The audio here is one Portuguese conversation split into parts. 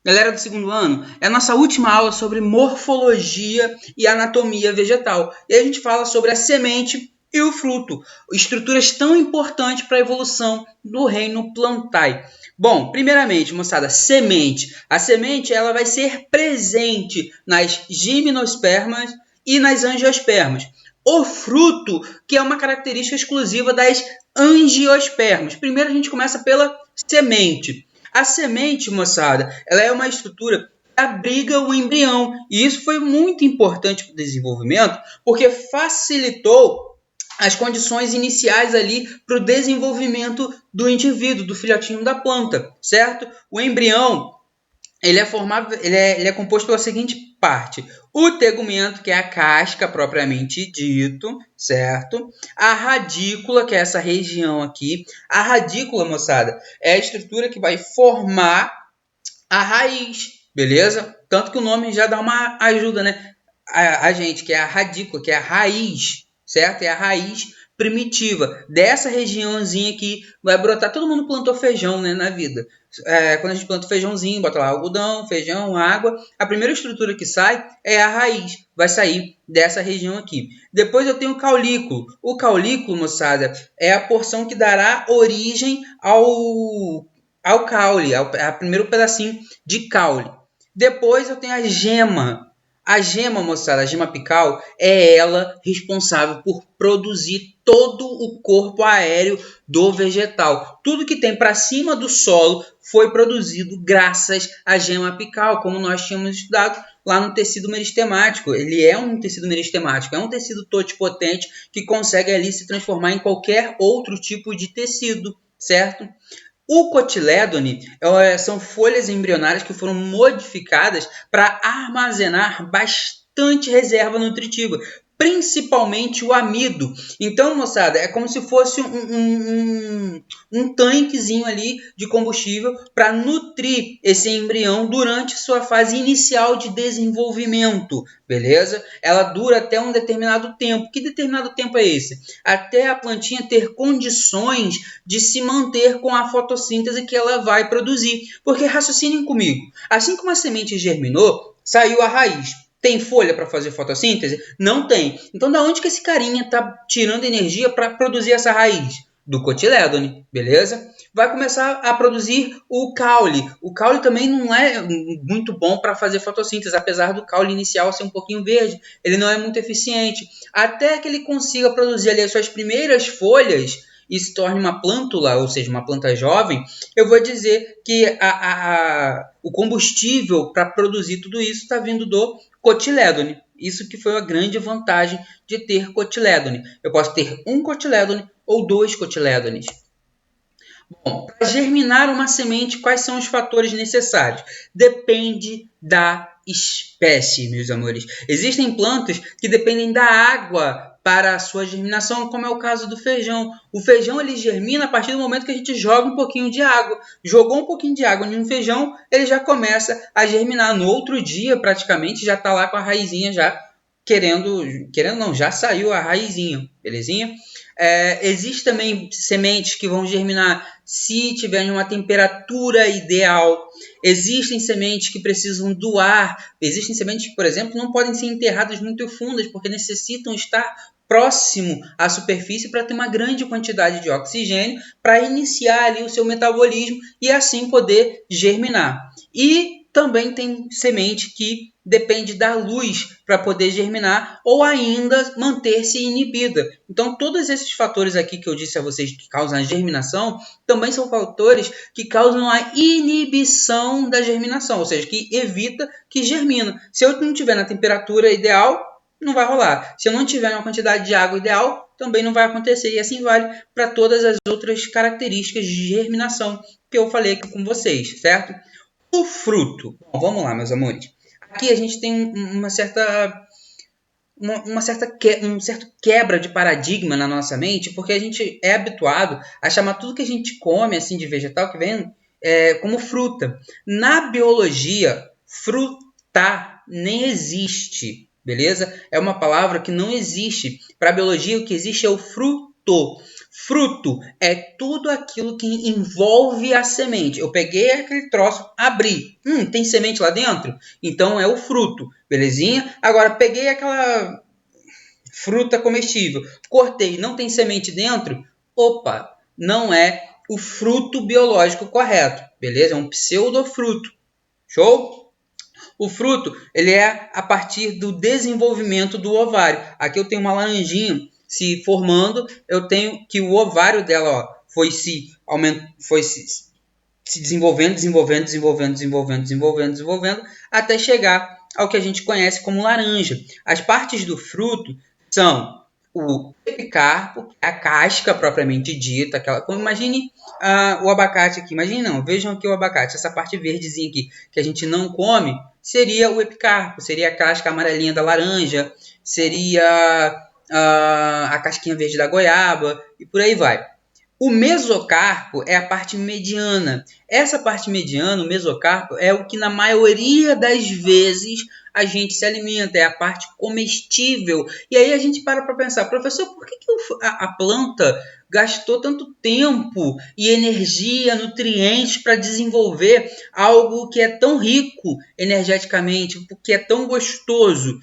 Galera do segundo ano, é a nossa última aula sobre morfologia e anatomia vegetal. E a gente fala sobre a semente e o fruto, estruturas tão importantes para a evolução do reino plantae. Bom, primeiramente, moçada, semente. A semente ela vai ser presente nas gimnospermas e nas angiospermas. O fruto, que é uma característica exclusiva das angiospermas. Primeiro a gente começa pela semente. A semente, moçada, ela é uma estrutura que abriga o embrião. E isso foi muito importante para o desenvolvimento, porque facilitou as condições iniciais ali para o desenvolvimento do indivíduo, do filhotinho da planta, certo? O embrião, ele é formado, ele é composto pela seguinte parte: o tegumento, que é a casca propriamente dito, certo? A radícula, que é essa região aqui. A radícula, moçada, é a estrutura que vai formar a raiz, beleza? Tanto que o nome já dá uma ajuda, né? A gente, que é a radícula, que é a raiz, certo? É a raiz primitiva. Dessa regiãozinha aqui vai brotar. Todo mundo plantou feijão, né, na vida. Quando a gente planta o feijãozinho, bota lá algodão, feijão, água. A primeira estrutura que sai é a raiz. Vai sair dessa região aqui. Depois eu tenho o caulículo. O caulículo, moçada, é a porção que dará origem ao caule, ao primeiro pedacinho de caule. Depois eu tenho a gema. A gema, moçada, a gema apical, é ela responsável por produzir todo o corpo aéreo do vegetal. Tudo que tem para cima do solo foi produzido graças à gema apical, como nós tínhamos estudado lá no tecido meristemático. Ele é um tecido meristemático, é um tecido totipotente que consegue ali se transformar em qualquer outro tipo de tecido, certo? O cotilédone são folhas embrionárias que foram modificadas para armazenar bastante reserva nutritiva, principalmente o amido. Então, moçada, é como se fosse um tanquezinho ali de combustível para nutrir esse embrião durante sua fase inicial de desenvolvimento, beleza? Ela dura até um determinado tempo. Que determinado tempo é esse? Até a plantinha ter condições de se manter com a fotossíntese que ela vai produzir. Porque raciocinem comigo, assim como a semente germinou, saiu a raiz. Tem folha para fazer fotossíntese? Não tem. Então, da onde que esse carinha está tirando energia para produzir essa raiz? Do cotilédone, beleza? Vai começar a produzir o caule. O caule também não é muito bom para fazer fotossíntese, apesar do caule inicial ser um pouquinho verde. Ele não é muito eficiente. Até que ele consiga produzir ali as suas primeiras folhas e se torne uma plântula, ou seja, uma planta jovem, eu vou dizer que o combustível para produzir tudo isso está vindo do cotilédone. Isso que foi a grande vantagem de ter cotilédone. Eu posso ter um cotilédone ou dois cotilédones. Bom, para germinar uma semente, quais são os fatores necessários? Depende da espécie, meus amores. Existem plantas que dependem da água para a sua germinação, como é o caso do feijão. O feijão ele germina a partir do momento que a gente joga um pouquinho de água. Jogou um pouquinho de água em um feijão, ele já começa a germinar. No outro dia, praticamente, já está lá com a raizinha já querendo não, já saiu a raizinha, belezinha? Existe também sementes que vão germinar se tiverem uma temperatura ideal. Existem sementes que precisam do ar. Existem sementes que, por exemplo, não podem ser enterradas muito fundas porque necessitam estar próximo à superfície para ter uma grande quantidade de oxigênio para iniciar ali o seu metabolismo e assim poder germinar. E também tem semente que depende da luz para poder germinar ou ainda manter-se inibida. Então, todos esses fatores aqui que eu disse a vocês que causam a germinação também são fatores que causam a inibição da germinação, ou seja, que evita que germina. Se eu não tiver na temperatura ideal, não vai rolar. Se eu não tiver uma quantidade de água ideal, também não vai acontecer. E assim vale para todas as outras características de germinação que eu falei aqui com vocês, certo? O fruto. Bom, vamos lá, meus amores. Aqui a gente tem um certo quebra de paradigma na nossa mente, porque a gente é habituado a chamar tudo que a gente come assim de vegetal que vem como fruta. Na biologia, frutar nem existe, beleza? É uma palavra que não existe. Para a biologia, o que existe é o fruto. Fruto é tudo aquilo que envolve a semente. Eu peguei aquele troço, abri. Tem semente lá dentro? Então é o fruto, belezinha? Agora peguei aquela fruta comestível, cortei, não tem semente dentro? Opa, não é o fruto biológico correto, beleza? É um pseudofruto. Show? O fruto, ele é a partir do desenvolvimento do ovário. Aqui eu tenho uma laranjinha se formando, eu tenho que o ovário dela, ó, foi se desenvolvendo, até chegar ao que a gente conhece como laranja. As partes do fruto são o epicarpo, a casca propriamente dita, imagine o abacate aqui, imagine não, vejam aqui o abacate, essa parte verdezinha aqui que a gente não come, seria o epicarpo, seria a casca amarelinha da laranja, seria a casquinha verde da goiaba e por aí vai. O mesocarpo é a parte mediana. Essa parte mediana, o mesocarpo, é o que na maioria das vezes a gente se alimenta, é a parte comestível. E aí a gente para pensar, professor, por que a planta gastou tanto tempo e energia, nutrientes para desenvolver algo que é tão rico energeticamente, que é tão gostoso?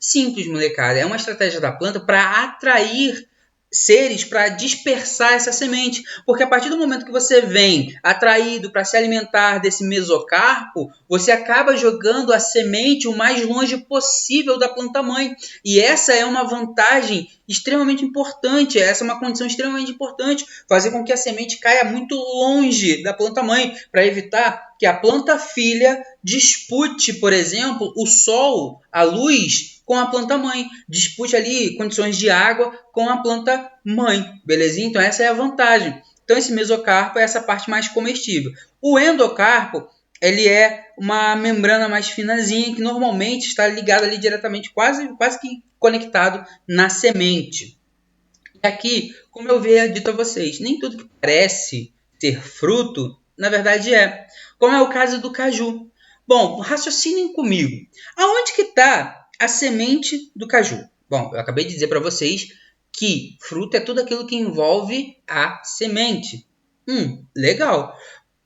Simples, molecada. É uma estratégia da planta para atrair seres, para dispersar essa semente, porque a partir do momento que você vem atraído para se alimentar desse mesocarpo, você acaba jogando a semente o mais longe possível da planta mãe, e essa é uma vantagem extremamente importante, essa é uma condição extremamente importante, fazer com que a semente caia muito longe da planta mãe, para evitar que a planta filha dispute, por exemplo, o sol, a luz, com a planta mãe. Dispute ali condições de água com a planta mãe, belezinha? Então essa é a vantagem. Então esse mesocarpo é essa parte mais comestível. O endocarpo, ele é uma membrana mais finazinha que normalmente está ligada ali diretamente, quase que conectado na semente. E aqui, como eu havia dito a vocês, nem tudo que parece ter fruto, na verdade é. Como é o caso do caju. Bom, raciocinem comigo. Aonde que está a semente do caju? Bom, eu acabei de dizer para vocês que fruto é tudo aquilo que envolve a semente. Legal.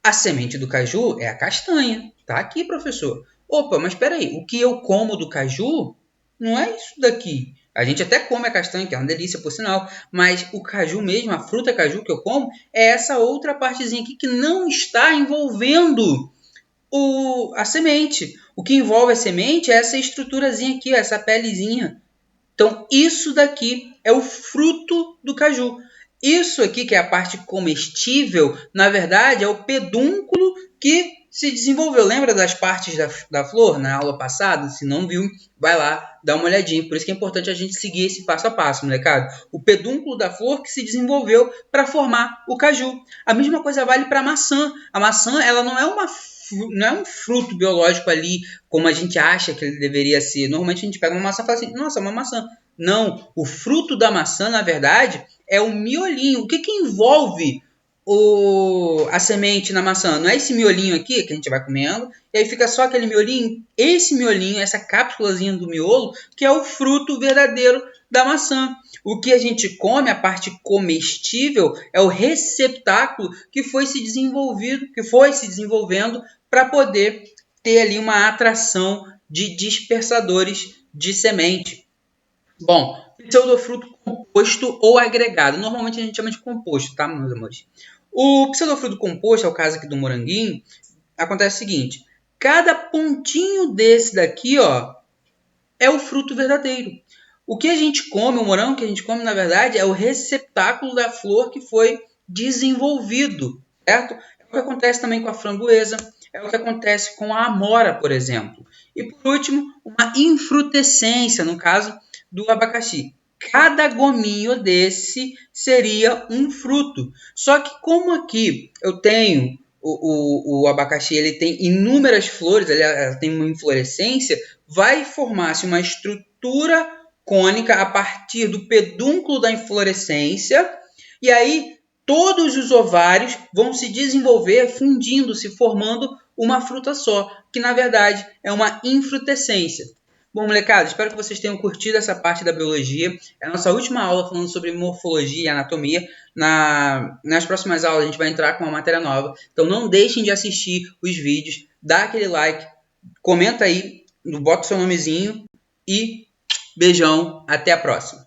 A semente do caju é a castanha. Tá aqui, professor. Opa, mas espera aí. O que eu como do caju não é isso daqui. A gente até come a castanha, que é uma delícia, por sinal. Mas o caju mesmo, a fruta caju que eu como, é essa outra partezinha aqui que não está envolvendo a semente. O que envolve a semente é essa estruturazinha aqui, essa pelezinha. Então, isso daqui é o fruto do caju. Isso aqui, que é a parte comestível, na verdade, é o pedúnculo que se desenvolveu. Lembra das partes da flor na aula passada? Se não viu, vai lá, dá uma olhadinha. Por isso que é importante a gente seguir esse passo a passo, molecada. O pedúnculo da flor que se desenvolveu para formar o caju. A mesma coisa vale para a maçã. A maçã, ela não é um fruto biológico ali, como a gente acha que ele deveria ser. Normalmente a gente pega uma maçã e fala assim, nossa, uma maçã. Não, o fruto da maçã, na verdade, é o miolinho. O que envolve a semente na maçã? Não é esse miolinho aqui que a gente vai comendo, e aí fica só aquele miolinho? Esse miolinho, essa cápsulazinha do miolo, que é o fruto verdadeiro da maçã. O que a gente come, a parte comestível, é o receptáculo que foi se desenvolvendo para poder ter ali uma atração de dispersadores de semente. Bom, pseudofruto composto ou agregado. Normalmente a gente chama de composto, tá, meus amores? O pseudofruto composto, é o caso aqui do moranguinho, acontece o seguinte. Cada pontinho desse daqui, ó, é o fruto verdadeiro. O que a gente come, o morango que a gente come, na verdade, é o receptáculo da flor que foi desenvolvido, certo? É o que acontece também com a framboesa, é o que acontece com a amora, por exemplo. E por último, uma infrutescência, no caso do abacaxi. Cada gominho desse seria um fruto. Só que como aqui eu tenho o abacaxi, ele tem inúmeras flores, ele tem uma inflorescência, vai formar-se uma estrutura cônica a partir do pedúnculo da inflorescência, e aí todos os ovários vão se desenvolver fundindo-se, formando uma fruta só, que na verdade é uma infrutescência. Bom, molecada, espero que vocês tenham curtido essa parte da biologia. É a nossa última aula falando sobre morfologia e anatomia. Nas próximas aulas a gente vai entrar com uma matéria nova. Então não deixem de assistir os vídeos, dá aquele like, comenta aí, bota o seu nomezinho e beijão, até a próxima.